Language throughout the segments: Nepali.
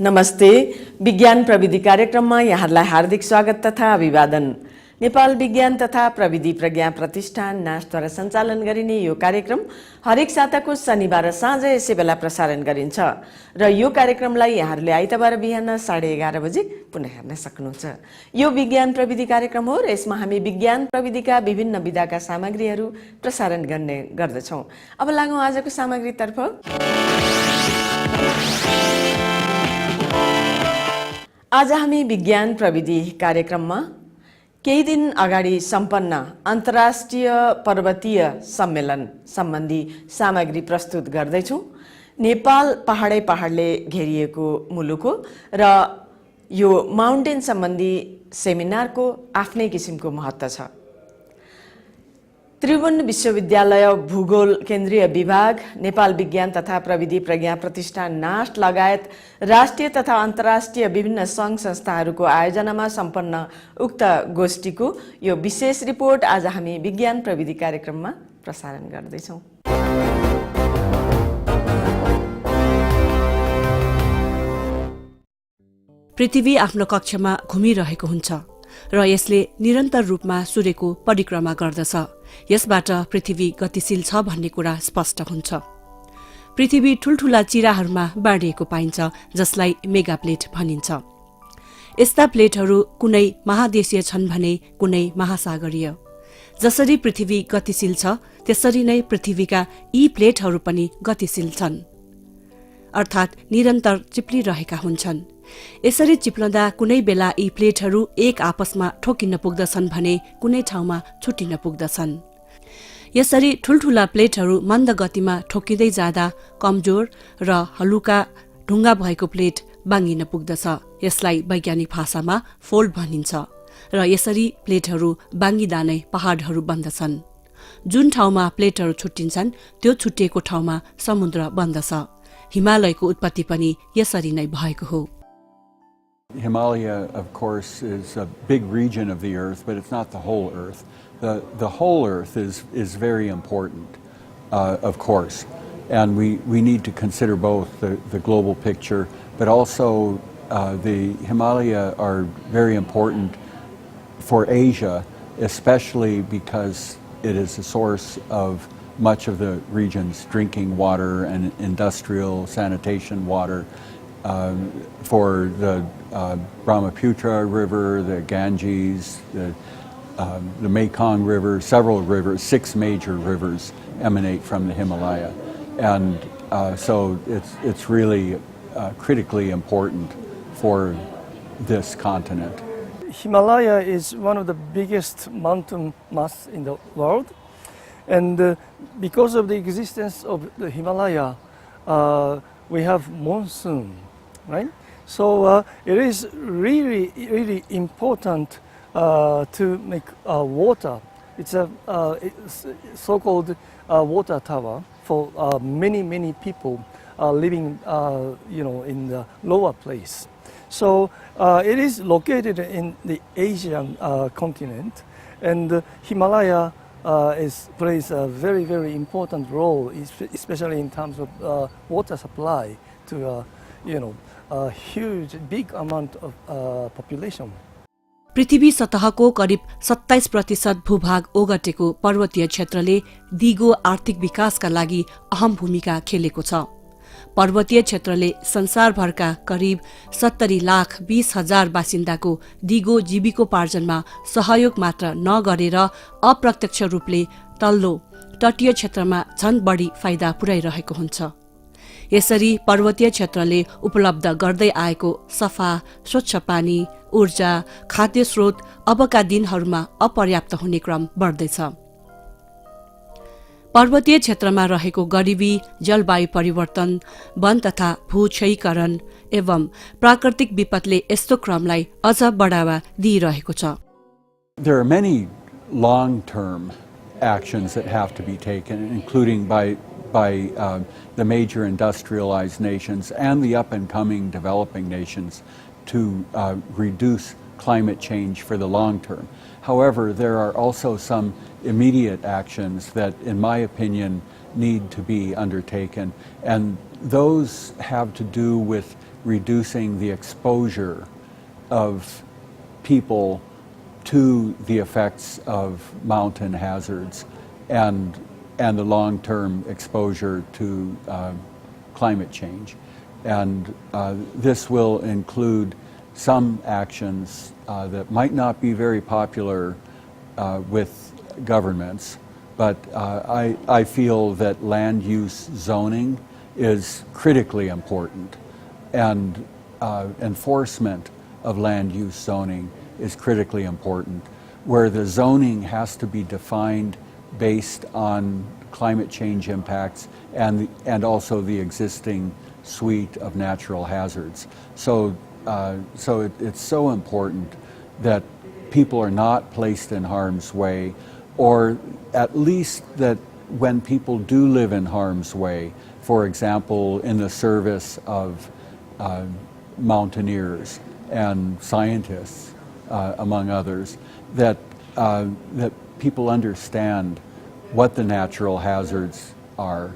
नमस्ते। विज्ञान प्रविधि कार्यक्रममा यहाँलाई हार्दिक स्वागत तथा अभिवादन। नेपाल विज्ञान तथा प्रविधि प्रज्ञा प्रतिष्ठान नासद्वारा सञ्चालन गरिने यो कार्यक्रम हरेक साताको शनिबार साँझ यसै बेला प्रसारण गरिन्छ र यो कार्यक्रमलाई यहाँहरूले आइतबार बिहान 11:30 बजे पुनः हेर्न सक्नुहुन्छ। यो विज्ञान प्रविधि कार्यक्रम हो र यसमा हामी विज्ञान प्रविधिका विभिन्न विधाका सामग्रीहरू प्रसारण गर्ने गर्दछौँ। अब लागौँ आजको सामग्रीतर्फ। आज हामी विज्ञान प्रविधि कार्यक्रममा केही दिन अगाडि सम्पन्न अन्तर्राष्ट्रिय पर्वतीय सम्मेलन सम्बन्धी सामग्री प्रस्तुत गर्दैछौँ। नेपाल पहाडले घेरिएको मुलुक हो र यो माउन्टेन सम्बन्धी सेमिनारको आफ्नै किसिमको महत्त्व छ। त्रिभुवन विश्वविद्यालय भूगोल केन्द्रीय विभाग, नेपाल विज्ञान तथा प्रविधि प्रज्ञा प्रतिष्ठान नास्ट लगायत राष्ट्रिय तथा अन्तर्राष्ट्रिय विभिन्न सङ्घ संस्थाहरूको आयोजनामा सम्पन्न उक्त गोष्ठीको यो विशेष रिपोर्ट आज हामी विज्ञान प्रविधि कार्यक्रममा प्रसारण गर्दैछौँ। पृथ्वी आफ्नो कक्षमा घुमिरहेको हुन्छ र यसले निरन्तर रूपमा सूर्यको परिक्रमा गर्दछ। यसबाट पृथ्वी गतिशील छ भन्ने कुरा स्पष्ट हुन्छ। पृथ्वी ठूल्ठूला चिराहरूमा बाँडिएको पाइन्छ, जसलाई मेगा प्लेट भनिन्छ। यस्ता प्लेटहरू कुनै महादेशीय छन् भने कुनै महासागरीय। जसरी पृथ्वी गतिशील छ त्यसरी नै पृथ्वीका यी प्लेटहरू पनि गतिशील छन्, अर्थात् निरन्तर चिप्लिरहेका हुन्छन्। यसरी चिप्लँदा कुनै बेला यी प्लेटहरू एक आपसमा ठोकिन पुग्दछन् भने कुनै ठाउँमा छुटिन पुग्दछन्। यसरी ठूल्ठूला प्लेटहरू मन्द गतिमा ठोकिँदै जाँदा कमजोर र हलुका ढुङ्गा भएको प्लेट बाङ्गिन पुग्दछ। यसलाई वैज्ञानिक भाषामा फोल्ड भनिन्छ र यसरी प्लेटहरू बाङ्गिँदा नै पहाडहरू बन्दछन्। जुन ठाउँमा प्लेटहरू छुट्टिन्छन् त्यो छुट्टिएको ठाउँमा समुद्र बन्दछ। हिमालयको उत्पत्ति पनि यसरी नै भएको हो। Himalaya, of course, is a big region of the Earth, but it's not the whole Earth. The whole Earth is very important, of course, and we need to consider both the global picture, but also the Himalaya are very important for Asia, especially because it is a source of much of the region's drinking water and industrial sanitation water. For the Brahmaputra River, the Ganges, the Mekong River, several rivers, 6 major rivers emanate from the Himalaya, and so it's really critically important for this continent. Himalaya is one of the biggest mountain mass in the world, and because of the existence of the Himalaya, we have monsoon, right? So it is really important to make water. It's a so-called water tower for many people living, in the lower place. So it is located in the Asian continent, and Himalaya plays a very important role, especially in terms of water supply to a huge, big amount of population. पृथ्वी सतहको करिब 27% भूभाग ओगटेको पर्वतीय क्षेत्रले दिगो आर्थिक विकासका लागि अहम भूमिका खेलेको छ। पर्वतीय क्षेत्रले संसारभरका करिब 70,20,000 बासिन्दाको दिगो जीविकोपार्जनमा सहयोग मात्र नगरेर अप्रत्यक्ष रूपले तल्लो तटीय क्षेत्रमा झन बढी फाइदा पुर्याइरहेको हुन्छ। यसरी पर्वतीय क्षेत्रले उपलब्ध गर्दै आएको सफा स्वच्छ पानी, ऊर्जा, खाद्य स्रोत अबका दिनहरूमा अपर्याप्त हुने क्रम बढ्दैछ। पर्वतीय क्षेत्रमा रहेको गरिबी, जलवायु परिवर्तन, वन तथा भूक्षयीकरण एवं प्राकृतिक विपदले यस्तो क्रमलाई अझ बढावा दिइरहेको छ। There are many long-term actions that have to be taken, including by the major industrialized nations and the up-and-coming developing nations to reduce climate change for the long term. However, there are also some immediate actions that, in my opinion, need to be undertaken, and those have to do with reducing the exposure of people to the effects of mountain hazards and the long-term exposure to climate change. And this will include some actions that might not be very popular with governments, but I feel that land use zoning is critically important, and enforcement of land use zoning is critically important, where the zoning has to be defined based on climate change impacts and also the existing suite of natural hazards. So it's so important that people are not placed in harm's way, or at least that when people do live in harm's way, for example, in the service of mountaineers and scientists, among others, that people understand what the natural hazards are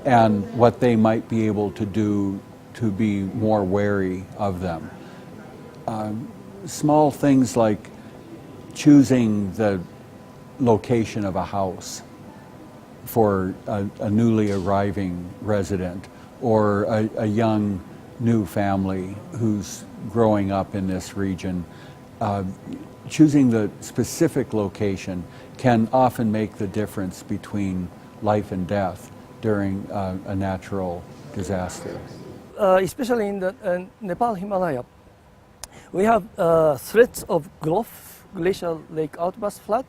and what they might be able to do to be more wary of them. Small things like choosing the location of a house for a newly arriving resident or a young new family who's growing up in this region. Choosing the specific location can often make the difference between life and death during a natural disaster. Especially in the Nepal Himalaya, we have threats of glacial lake outburst flood,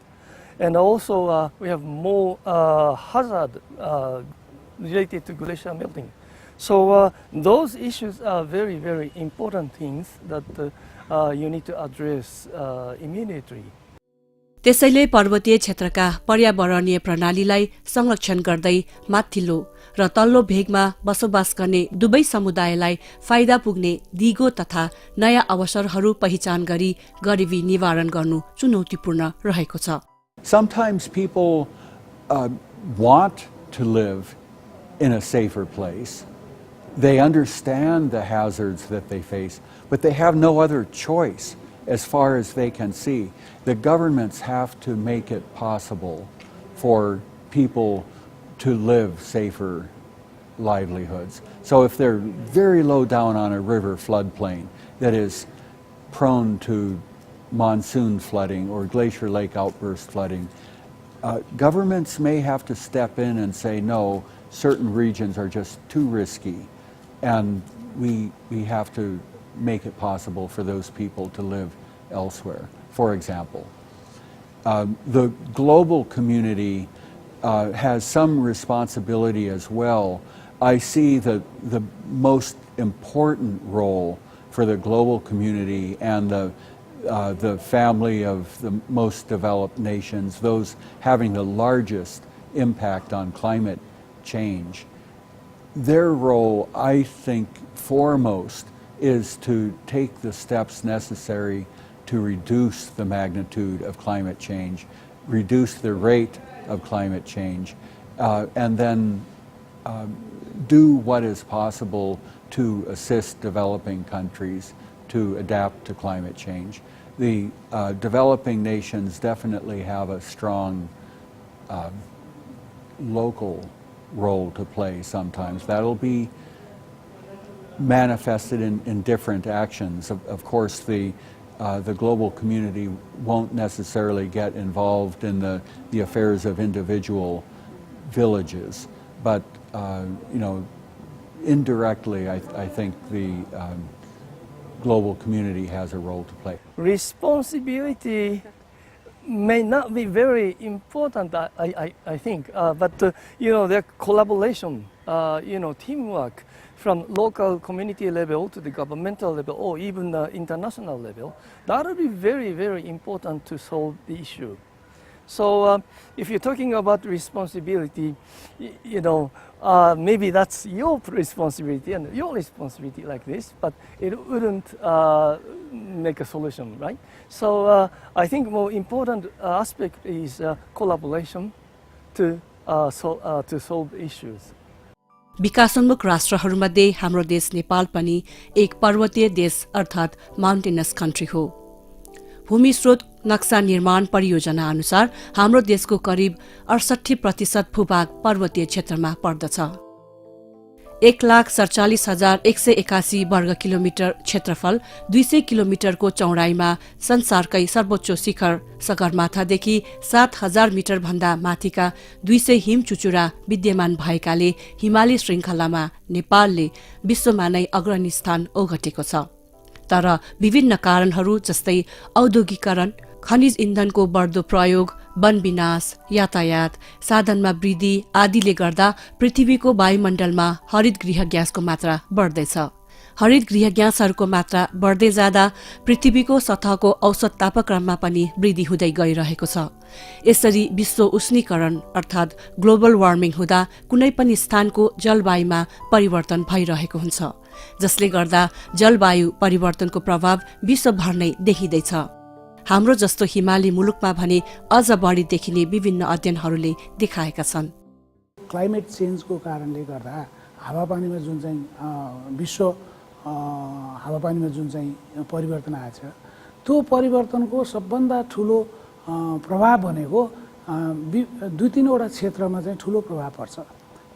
and also we have more hazard related to glacier melting. So those issues are very, very important things that you need to address immediately. त्यसैले पर्वतीय क्षेत्रका पर्यावरणीय प्रणालीलाई संरक्षण गर्दै माथिल्लो र तल्लो भेगमा बसोबास गर्ने दुवै समुदायलाई फाइदा पुग्ने दिगो तथा नयाँ अवसरहरू पहिचान गरी गरिबी निवारण गर्नु चुनौतीपूर्ण रहेको छ। Sometimes people want to live in a safer place. They understand the hazards that they face, but they have no other choice as far as they can see. The governments have to make it possible for people to live safer livelihoods. So if they're very low down on a river floodplain that is prone to monsoon flooding or glacier lake outburst flooding, governments may have to step in and say, no, certain regions are just too risky, and we have to make it possible for those people to live elsewhere. For example, the global community has some responsibility as well. I see the most important role for the global community and the family of the most developed nations, those having the largest impact on climate change. Their role, I think, foremost is to take the steps necessary to reduce the magnitude of climate change, reduce the rate of climate change, and then do what is possible to assist developing countries to adapt to climate change. The developing nations definitely have a strong local role to play sometimes. That'll be manifested in different actions. Of course, the global community won't necessarily get involved in the affairs of individual villages, but indirectly, I think the global community has a role to play. Responsibility may not be very important, I think, but the collaboration, teamwork from local community level to the governmental level or even the international level, that will be very, very important to solve the issue. So if you're talking about responsibility, maybe that's your responsibility and your responsibility like this, but it wouldn't make a solution, right? So I think more important aspect is collaboration to solve issues. विकासोन्मुख राष्ट्रहरूमध्ये हाम्रो देश नेपाल पनि एक पर्वतीय देश अर्थात् माउन्टेनस कन्ट्री हो। भूमि स्रोत नक्सा निर्माण परियोजना अनुसार हाम्रो देशको करिब 68% भूभाग पर्वतीय क्षेत्रमा पर्दछ। 1,47,181 वर्ग किलोमिटर क्षेत्रफल, 200 किलोमिटरको चौडाइमा संसारकै सर्वोच्च शिखर सगरमाथादेखि 7,000 मिटर भन्दा माथिका 200 हिम चुचुरा विद्यमान भएकाले हिमाली श्रृङ्खलामा नेपालले विश्वमा नै अग्रणी स्थान ओगटेको छ। तर विभिन्न कारणहरू जस्तै औद्योगिकरण, खनिज इन्धनको बढ्दो प्रयोग, वन विनाश, यातायात, साधनमा वृद्धि आदिले गर्दा पृथ्वीको वायुमण्डलमा हरित गृह ग्यासको मात्रा बढ्दैछ। हरित गृह ग्यासहरूको मात्रा बढ्दै जाँदा पृथ्वीको सतहको औसत तापक्रममा पनि वृद्धि हुँदै गइरहेको छ। यसरी विश्व उष्णीकरण अर्थात् ग्लोबल वार्मिङ हुँदा कुनै पनि स्थानको जलवायुमा परिवर्तन भइरहेको हुन्छ, जसले गर्दा जलवायु परिवर्तनको प्रभाव विश्वभर नै देखिँदैछ। हाम्रो जस्तो हिमाली मुलुकमा भने अझ बढी देखिने विभिन्न अध्ययनहरूले देखाएका छन्। क्लाइमेट चेन्जको कारणले गर्दा हावापानीमा जुन चाहिँ विश्व हावापानीमा जुन चाहिँ परिवर्तन आएछ, त्यो परिवर्तनको सबभन्दा ठुलो प्रभाव भनेको दुई तीनवटा क्षेत्रमा चाहिँ ठुलो प्रभाव पर्छ।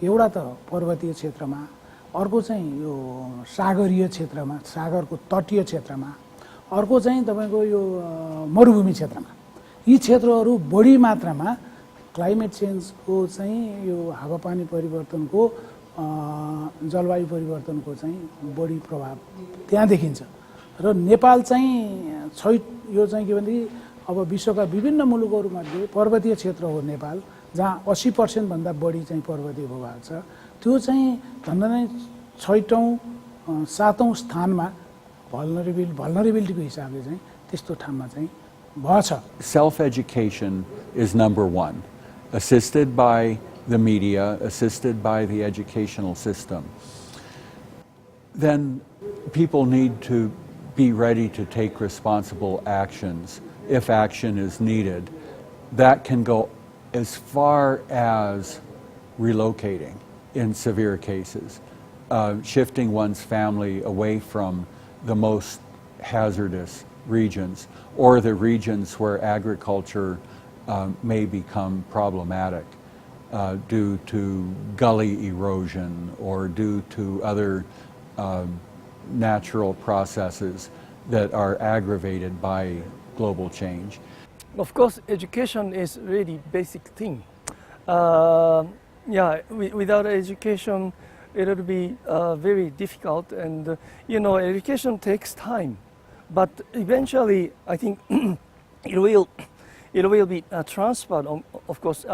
एउटा त पर्वतीय क्षेत्रमा, अर्को चाहिँ यो सागरीय क्षेत्रमा, सागरको तटीय क्षेत्रमा, अर्को चाहिँ तपाईँको यो मरुभूमि क्षेत्रमा। यी क्षेत्रहरू बढी मात्रामा क्लाइमेट चेन्जको चाहिँ यो हावापानी परिवर्तनको जलवायु परिवर्तनको चाहिँ बढी प्रभाव त्यहाँ देखिन्छ। र नेपाल चाहिँ यो चाहिँ के भनेदेखि अब विश्वका विभिन्न मुलुकहरूमध्ये पर्वतीय क्षेत्र हो नेपाल, जहाँ 80% भन्दा बढी चाहिँ पर्वतीय भूभाग छ। त्यो चाहिँ भन्दा नै 6औं 7औं स्थानमा vulnerabilityको हिसाबले चाहिँ त्यस्तो ठाउँमा चाहिँ भएछ। Self-education is number one, assisted by the media, assisted by the educational system. Then people need to be ready to take responsible actions if action is needed. That can go as far as relocating in severe cases, shifting one's family away from the most hazardous regions or the regions where agriculture may become problematic due to gully erosion or due to other natural processes that are aggravated by global change. Of course, education is really basic thing. Without education, it will be very difficult, and education takes time, but eventually, I think it will be transferred. Of course,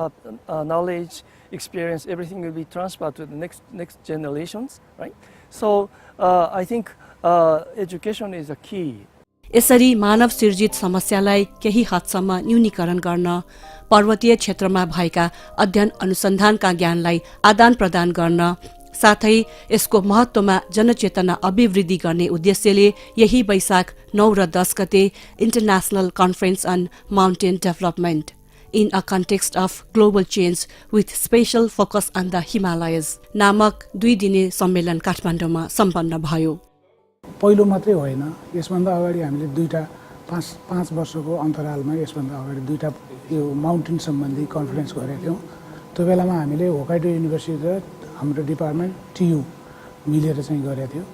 knowledge, experience, everything will be transferred to the next generations, right? So I think education is a key. यसरी मानव सिर्जित समस्यालाई केही हदसम्म न्यूनीकरण गर्न, पर्वतीय क्षेत्रमा भएका अध्ययन अनुसन्धानका ज्ञानलाई आदान प्रदान गर्न, साथै यसको महत्त्वमा जनचेतना अभिवृद्धि गर्ने उद्देश्यले यही वैशाख 9 र 10 गते international conference on mountain development in a context of global change with special focus on the Himalayas नामक 2 दिने सम्मेलन काठमाडौँमा सम्पन्न भयो। पहिलो मात्रै होइन, यसभन्दा अगाडि हामीले 5 वर्षको अन्तरालमा यसभन्दा अगाडि 2टा यो माउन्टेन सम्बन्धी कन्फरेन्स गरेका थियौँ। त्यो बेलामा हामीले होकाइडो युनिभर्सिटी र हाम्रो डिपार्टमेन्ट टियु मिलेर चाहिँ गरेका थियौँ।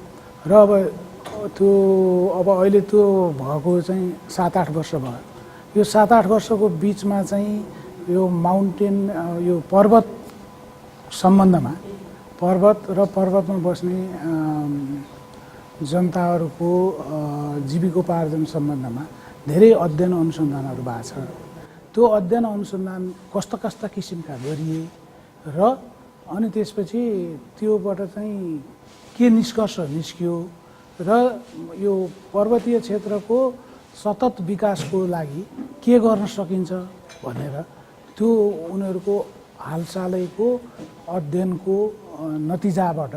र अब अहिले त्यो भएको चाहिँ 7-8 वर्ष भयो। यो 7-8 वर्षको बिचमा चाहिँ यो माउन्टेन यो पर्वत सम्बन्धमा, पर्वत र पर्वतमा बस्ने जनताहरूको जीविकोपार्जन सम्बन्धमा धेरै अध्ययन अनुसन्धानहरू भएको छ। त्यो अध्ययन अनुसन्धान कस्ता किसिमका गरिए र अनि त्यसपछि त्योबाट चाहिँ के निष्कर्ष निस्कियो र यो पर्वतीय क्षेत्रको सतत विकासको लागि के गर्न सकिन्छ भनेर त्यो उनीहरूको हालसालैको अध्ययनको नतिजाबाट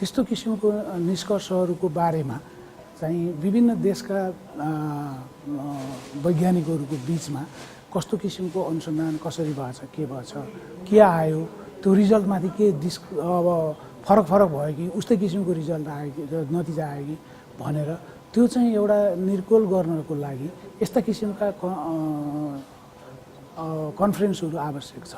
त्यस्तो किसिमको निष्कर्षहरूको बारेमा चाहिँ विभिन्न देशका वैज्ञानिकहरूको बिचमा कस्तो किसिमको अनुसन्धान कसरी भएछ, के भएछ, के आयो, त्यो रिजल्टमाथि के अब फरक भयो कि उस्तै किसिमको रिजल्ट आयो कि नतिजा आयो कि भनेर त्यो चाहिँ एउटा निर्कोल गर्नको लागि यस्ता किसिमका कन्फरेन्सहरू आवश्यक छ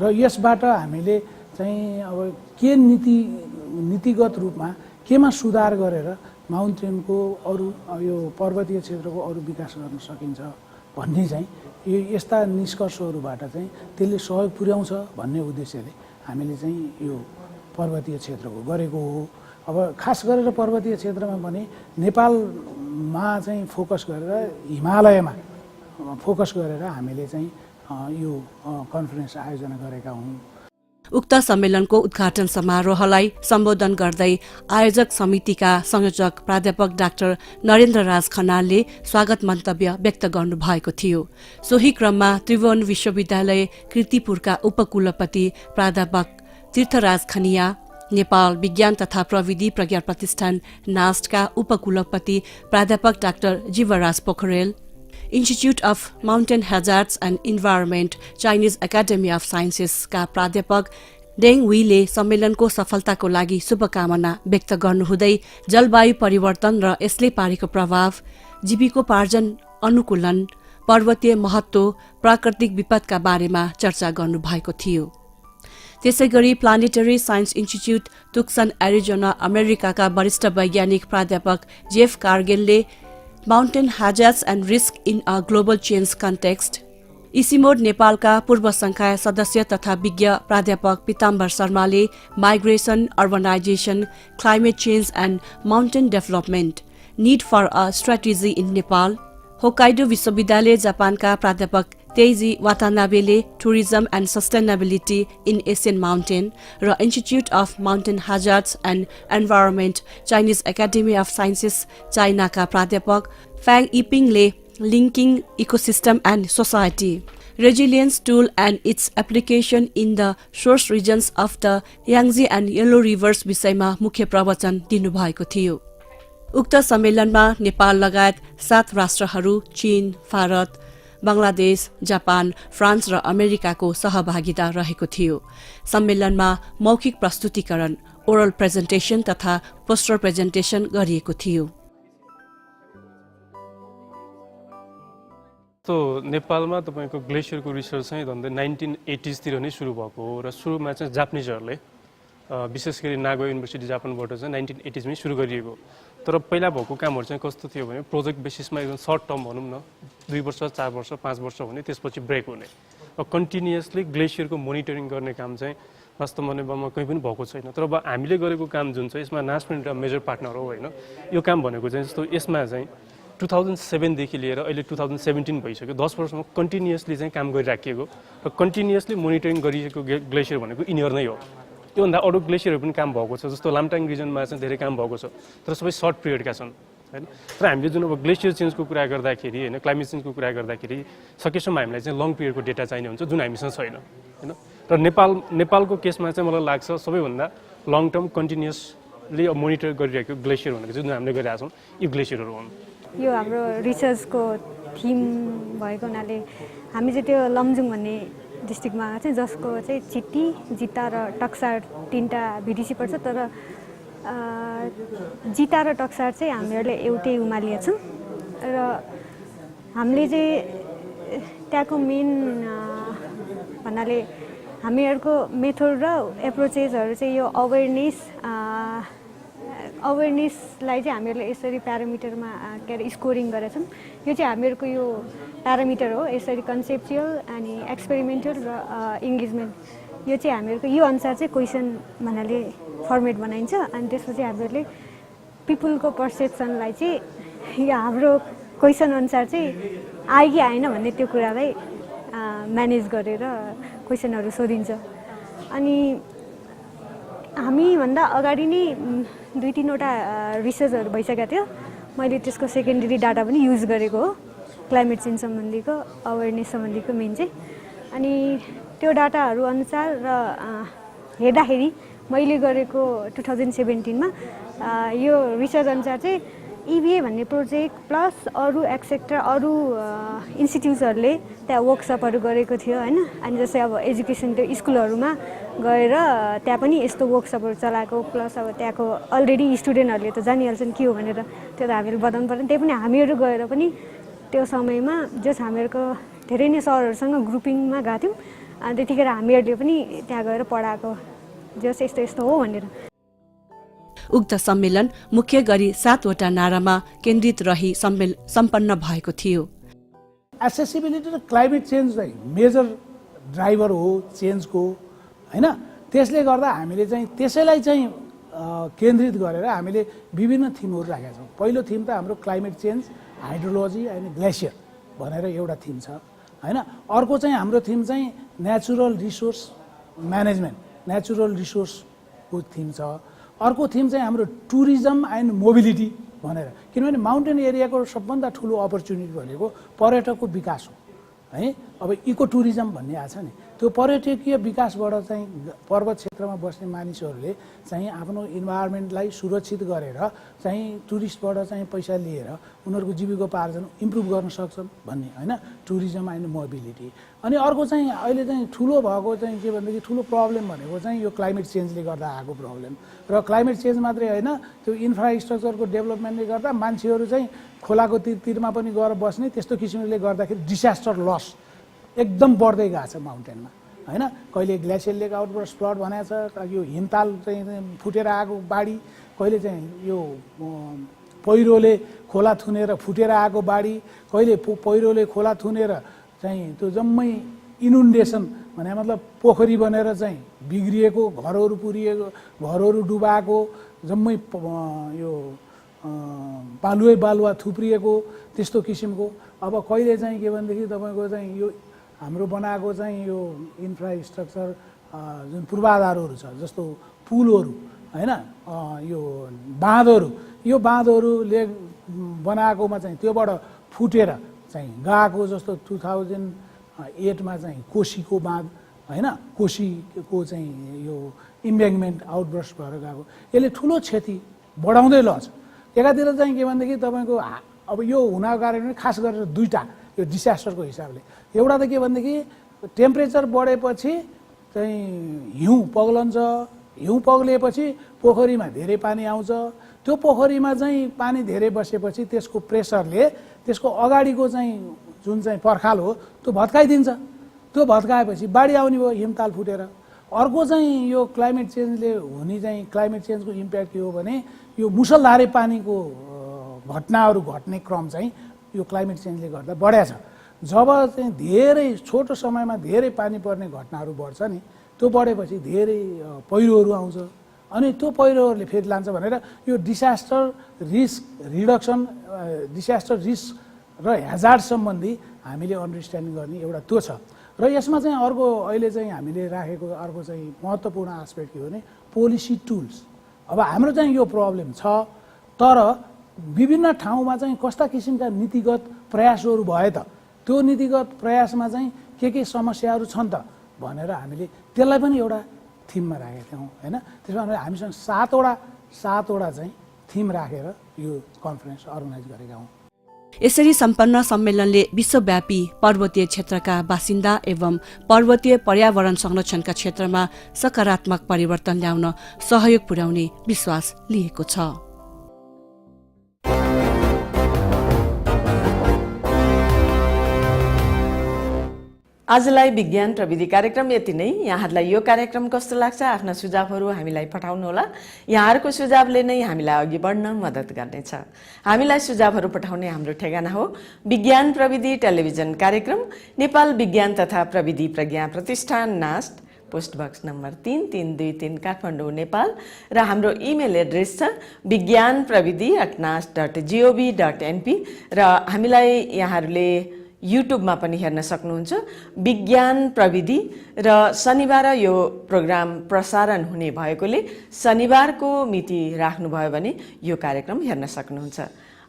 र यसबाट हामीले चाहिँ अब के नीतिगत रूपमा केमा सुधार गरेर माउन्टेनको अरू यो पर्वतीय क्षेत्रको अरू विकास गर्न सकिन्छ भन्ने चाहिँ यो यस्ता निष्कर्षहरूबाट चाहिँ त्यसले सहयोग पुर्याउँछ भन्ने उद्देश्यले हामीले चाहिँ यो पर्वतीय क्षेत्रको गरेको हो। अब खास गरेर पर्वतीय क्षेत्रमा पनि नेपालमा चाहिँ फोकस गरेर हिमालयमा फोकस गरेर हामीले चाहिँ यो कन्फरेन्स आयोजना गरेका हौँ। उक्त सम्मेलनको उद्घाटन समारोहलाई सम्बोधन गर्दै आयोजक समितिका संयोजक प्राध्यापक डाक्टर नरेन्द्र राज खनालले स्वागत मन्तव्य व्यक्त गर्नुभएको थियो। सोही क्रममा त्रिभुवन विश्वविद्यालय कीर्तिपुरका उपकुलपति प्राध्यापक तीर्थराज खनिया, नेपाल विज्ञान तथा प्रविधि प्रज्ञा प्रतिष्ठान नास्टका उपकुलपति प्राध्यापक doctor Jivraj Pokhrel, Institute of Mountain Hazards and Environment, Chinese Academy of Sciences का प्राध्यापक डेङ वीले सम्मेलनको सफलताको लागि शुभकामना व्यक्त गर्नुहुँदै जलवायु परिवर्तन र यसले पारेको प्रभाव, जीविकोपार्जन अनुकूलन, पर्वतीय महत्व, प्राकृतिक विपदका बारेमा चर्चा गर्नुभएको थियो। त्यसैगरी planetary science institute Tucson Arizona अमेरिकाका वरिष्ठ वैज्ञानिक प्राध्यापक जेफ कार्गेलले Mountain Hazards and Risk in a Global Change Context, ICIMOD नेपालका पूर्व संकाय सदस्य तथा विज्ञ प्राध्यापक पिताम्बर शर्माले migration, urbanisation, climate change and mountain development, need for a strategy in Nepal, Hokkaido विश्वविद्यालय जापानका प्राध्यापक तेइजी वातानाबेले tourism and sustainability in Asian mountain र institute of mountain hazards and environment Chinese academy of sciences चाइनाका प्राध्यापक फ्याङ इपिङले linking ecosystem and society, resilience tool and its application in the source regions of the Yangtze and Yellow rivers विषयमा मुख्य प्रवचन दिनुभएको थियो। उक्त सम्मेलनमा नेपाल लगायत 7 राष्ट्रहरू चीन, भारत, बंगलादेश, जापान, फ्रान्स र अमेरिकाको सहभागिता रहेको थियो। सम्मेलनमा मौखिक प्रस्तुतिकरण, ओरल प्रेजेन्टेसन तथा पोस्टर प्रेजेन्टेसन गरिएको थियो। तो नेपालमा तपाईको ग्लेसियरको रिसर्च चाहिँ झन्डै 1980s तिर नै सुरु भएको हो र सुरुमा चाहिँ जापानिजहरुले विशेष गरी नागो युनिभर्सिटी जापानबाट चाहिँ 1980s मै सुरु गरिएको। तर पहिला भएको कामहरु चाहिँ कस्तो थियो भने प्रोजेक्ट बेसिसमा एकदम सर्ट टर्म भनौं न, 2 वर्ष, 4 वर्ष, 5 वर्ष हुने, त्यसपछि ब्रेक हुने। कन्टिन्युअसली ग्लेसियरको मोनिटरिङ गर्ने काम चाहिँ वास्तवमा नेपालमा कहीँ पनि भएको छैन। तर अब हामीले गरेको काम जुन चाहिँ यसमा नास पनि एउटा मेजर पार्टनर हो हैन। यो काम भनेको चाहिँ जस्तो यसमा चाहिँ 2007 देखि लिएर अहिले 2017 भइसक्यो, 10 वर्षमा कन्टिन्युअसली चाहिँ काम गरिराखिएको र कन्टिन्युअसली मोनिटरिङ गरिएको ग्लेसियर भनेको यिनीहरु नै हो। त्योभन्दा अरू ग्लेसियरहरू पनि काम भएको छ, जस्तो लामटाङ रिजनमा चाहिँ धेरै काम भएको छ, तर सबै सर्ट पिरियडका छन् हैन। तर हामीले जुन अब ग्लेसियर चेन्जको कुरा गर्दाखेरि हैन, क्लाइमेट चेन्जको कुरा गर्दाखेरि सकेसम्म हामीलाई चाहिँ लङ पिरियडको डेटा चाहिने हुन्छ, जुन हामीसँग छैन हैन। र नेपालको केसमा चाहिँ मलाई लाग्छ सबैभन्दा लङ टर्म कन्टिन्युअसली मोनिटर गरिरहेको ग्लेसियर भनेको जुन हामीले गरिरहेका छौँ यो ग्लेसियरहरू हुन्। यो हाम्रो रिसर्चको थिम भएको हुनाले हामी चाहिँ त्यो लमजुङ भन्ने डिस्ट्रिक्टमा चाहिँ जसको चाहिँ चिट्टी, जिता र टक्सार 3टा भिडिसी पर्छ। तर जिता र टक्सार चाहिँ हामीहरूले एउटै उमालिया छौँ र हामीले चाहिँ त्यहाँको मेन भन्नाले हामीहरूको मेथड र एप्रोचेसहरू चाहिँ यो अवेरनेसलाई चाहिँ हामीहरूले यसरी प्यारामिटरमा के अरे स्कोरिङ गरेछौँ। यो चाहिँ हामीहरूको यो प्यारामिटर हो, यसरी कन्सेप्चुअल अनि एक्सपेरिमेन्टल र इङ्गेजमेन्ट, यो चाहिँ हामीहरूको यो अनुसार चाहिँ क्वेसन भन्नाले फर्मेट बनाइन्छ। अनि त्यसपछि हामीहरूले पिपुलको पर्सेप्सनलाई चाहिँ यो हाम्रो क्वेसन अनुसार चाहिँ आयो कि आएन भन्ने त्यो कुरालाई म्यानेज गरेर क्वेसनहरू सोधिन्छ। अनि हामीभन्दा अगाडि नै 2-3वटा रिसर्चहरू भइसकेको थियो। मैले त्यसको सेकेन्डरी डाटा पनि युज गरेको हो, क्लाइमेट चेन्ज सम्बन्धीको, अवेरनेस सम्बन्धीको मेन चाहिँ। अनि त्यो डाटाहरू अनुसार र हेर्दाखेरि मैले गरेको 2017 मा यो रिसर्च अनुसार चाहिँ EVA भन्ने प्रोजेक्ट प्लस अरू एक्सेट्रा अरू इन्स्टिट्युट्सहरूले त्यहाँ वर्कसपहरू गरेको थियो होइन। अनि जस्तै अब एजुकेसन त्यो स्कुलहरूमा गएर त्यहाँ पनि यस्तो वर्कसपहरू चलाएको प्लस अब त्यहाँको अलरेडी स्टुडेन्टहरूले त जानिहाल्छन् के हो भनेर, त्यो त हामीले बताउनु पर्दैन। त्यही पनि हामीहरू गएर पनि त्यो समयमा जस हामीहरूको धेरै नै सरहरूसँग ग्रुपिङमा गएको थियौँ अनि त्यतिखेर हामीहरूले पनि त्यहाँ गएर पढाएको जस यस्तो यस्तो हो भनेर। उक्त सम्मेलन मुख्य गरी 7 वटा नारामा केन्द्रित रही सम्पन्न भएको थियो। एक्सेसिबिलिटी र क्लाइमेट चेन्ज चाहिँ मेजर ड्राइभर हो चेन्जको हैन। त्यसले गर्दा हामीले चाहिँ त्यसैलाई चाहिँ केन्द्रित गरेर हामीले विभिन्न थिमहरू राखेका छौँ। पहिलो थिम त हाम्रो क्लाइमेट चेन्ज, हाइड्रोलोजी अनि ग्लेसियर भनेर एउटा थिम छ हैन। अर्को चाहिँ हाम्रो थिम चाहिँ नेचुरल रिसोर्स म्यानेजमेन्ट, नेचुरल रिसोर्सको थिम छ। अर्को थिम चाहिँ हाम्रो टुरिज्म एन्ड मोबिलिटी भनेर, किनभने माउन्टेन एरियाको सबभन्दा ठुलो अपर्च्युनिटी भनेको पर्यटकको विकास हो है। अब इको टुरिज्म भन्ने आएको छ नि, त्यो पर्यटकीय विकासबाट चाहिँ पर्वत क्षेत्रमा बस्ने मानिसहरूले चाहिँ आफ्नो इन्भाइरोमेन्टलाई सुरक्षित गरेर चाहिँ टुरिस्टबाट चाहिँ पैसा लिएर उनीहरूको जीविकोपार्जन इम्प्रुभ गर्न सक्छन् भन्ने होइन, टुरिज्म एन्ड मोबिलिटी। अनि अर्को चाहिँ अहिले चाहिँ ठुलो भएको चाहिँ के भनेदेखि ठुलो प्रब्लम भनेको चाहिँ यो क्लाइमेट चेन्जले गर्दा आएको प्रब्लम। र क्लाइमेट चेन्ज मात्रै होइन, त्यो इन्फ्रास्ट्रक्चरको डेभलपमेन्टले गर्दा मान्छेहरू चाहिँ खोलाको तिरमा पनि गएर बस्ने त्यस्तो किसिमले गर्दाखेरि डिसास्टर लस एकदम बढ्दै गएको छ माउन्टेनमा होइन। कहिले ग्लेसियरले आउटबर्स्ट फ्लड भनेको छ, यो हिमताल चाहिँ फुटेर आएको बाढी, कहिले चाहिँ यो पहिरोले खोला थुनेर फुटेर आएको बाढी, कहिले पहिरोले खोला थुनेर चाहिँ त्यो जम्मै इनुन्डेसन भने मतलब पोखरी बनेर चाहिँ बिग्रिएको घरहरू पुरिएको, घरहरू डुबाएको, जम्मै यो बालुवा थुप्रिएको त्यस्तो किसिमको। अब कहिले चाहिँ के भनेदेखि तपाईँको चाहिँ यो हाम्रो बनाएको चाहिँ यो इन्फ्रास्ट्रक्चर जुन पूर्वाधारहरू छ जस्तो पुलहरू होइन, यो बाँधहरू, यो बाँधहरूले बनाएकोमा चाहिँ त्योबाट फुटेर चाहिँ गएको जस्तो 2008मा चाहिँ कोशीको बाँध होइन, कोशीको चाहिँ यो इम्ब्याङ्कमेन्ट आउटबर्स्ट भएर गएको, यसले ठुलो क्षति बढाउँदै लग्छ। एकातिर चाहिँ के भनेदेखि तपाईँको अब यो हुनको कारण खास गरेर दुईवटा यो डिसास्टरको हिसाबले, एउटा त के भनेदेखि टेम्परेचर बढेपछि चाहिँ हिउँ पग्लन्छ, हिउँ पग्लिएपछि पोखरीमा धेरै पानी आउँछ, त्यो पोखरीमा चाहिँ पानी धेरै बसेपछि त्यसको प्रेसरले त्यसको अगाडिको चाहिँ जुन चाहिँ पर्खाल हो त्यो भत्काइदिन्छ, त्यो भत्काएपछि बाढी आउने भयो हिमताल फुटेर। अर्को चाहिँ यो क्लाइमेट चेन्जले हुने चाहिँ क्लाइमेट चेन्जको इम्प्याक्ट के हो भने यो मुसलधारे पानीको घटनाहरू घट्ने क्रम चाहिँ यो क्लाइमेट चेन्जले गर्दा बढ्या छ। जब चाहिँ धेरै छोटो समयमा धेरै पानी पर्ने घटनाहरू बढ्छ नि, त्यो बढेपछि धेरै पहिरोहरू आउँछ अनि त्यो पहिरोहरूले फेरि लान्छ भनेर यो disaster risk reduction, disaster risk र हेजार्ड सम्बन्धी हामीले अन्डरस्ट्यान्डिङ गर्ने एउटा त्यो छ। र यसमा चाहिँ अर्को अहिले चाहिँ हामीले राखेको अर्को चाहिँ महत्त्वपूर्ण एस्पेक्ट के हो भने पोलिसी टुल्स। अब हाम्रो चाहिँ यो प्रब्लम छ, तर विभिन्न ठाउँमा चाहिँ कस्ता किसिमका नीतिगत प्रयासहरू भए त, त्यो नीतिगत प्रयासमा चाहिँ के समस्याहरू छन् त भनेर हामीले त्यसलाई पनि एउटा थिममा राखेका थियौँ होइन। त्यसमा हामीसँग 7वटा चाहिँ थिम राखेर यो कन्फरेन्स अर्गनाइज गरेका हौँ। यसरी सम्पन्न सम्मेलनले विश्वव्यापी पर्वतीय क्षेत्रका बासिन्दा एवं पर्वतीय पर्यावरण संरक्षणका क्षेत्रमा सकारात्मक परिवर्तन ल्याउन सहयोग पुर्याउने विश्वास लिएको छ। आजलाई विज्ञान प्रविधि कार्यक्रम यति नै। यहाँहरूलाई यो कार्यक्रम कस्तो लाग्छ आफ्ना सुझावहरू हामीलाई पठाउनुहोला। यहाँहरूको सुझावले नै हामीलाई अघि बढ्न मद्दत गर्नेछ। हामीलाई सुझावहरू पठाउने हाम्रो ठेगाना हो विज्ञान प्रविधि टेलिभिजन कार्यक्रम, नेपाल विज्ञान तथा प्रविधि प्रज्ञा प्रतिष्ठान, NAST, post box number 3323 Kathmandu, Nepal. र हाम्रो इमेल एड्रेस छ vigyanpravidi@nast.gov.np। र हामीलाई यहाँहरूले युट्युबमा पनि हेर्न सक्नुहुन्छ विज्ञान प्रविधि। र शनिबार यो प्रोग्राम प्रसारण हुने भएकोले शनिबारको मिति राख्नुभयो भने यो कार्यक्रम हेर्न सक्नुहुन्छ।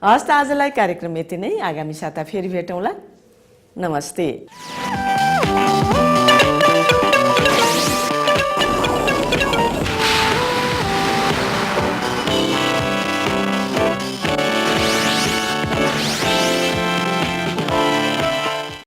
हस् त आजलाई कार्यक्रम यति नै। आगामी साता फेरि भेटौँला। नमस्ते।